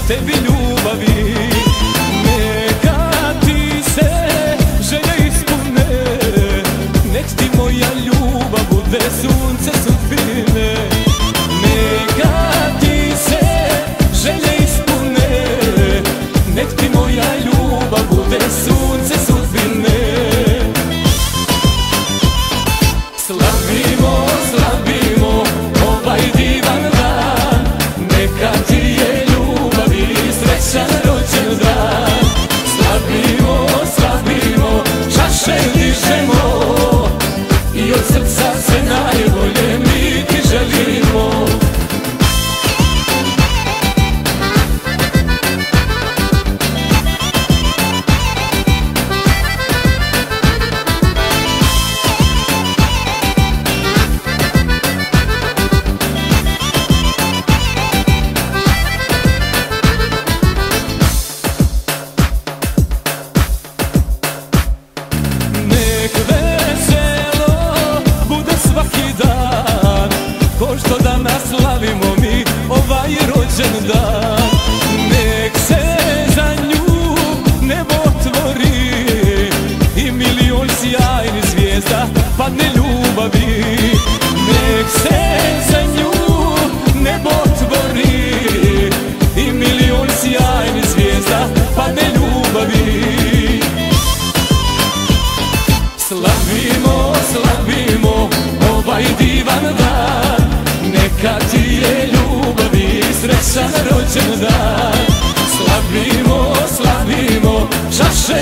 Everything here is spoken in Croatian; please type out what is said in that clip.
tebi ljubavi. Neka ti se želje ispune, nek ti moja ljubav bude sunce sudbine. Neka ti se želje ispune, nek ti moja ljubav bude sunce sudbine. Slavimo, slavimo ovaj divan dan, neka ti je ljubav i srećan rođendan. Slavimo, slavimo, čaše dižemo i od srca sve najbolje mi ti želimo. Ko što danas slavimo mi ovaj rođendan, nek se za nju nebo otvori i milion sjajnih zvijezda padne ljubavi. Nek se za nju nebo otvori i milion sjajnih zvijezda padne ljubavi. Slavimo, slavimo ovaj divan dan, neka ti je ljubav i srećan rođendan. Slavimo, slavimo, čaše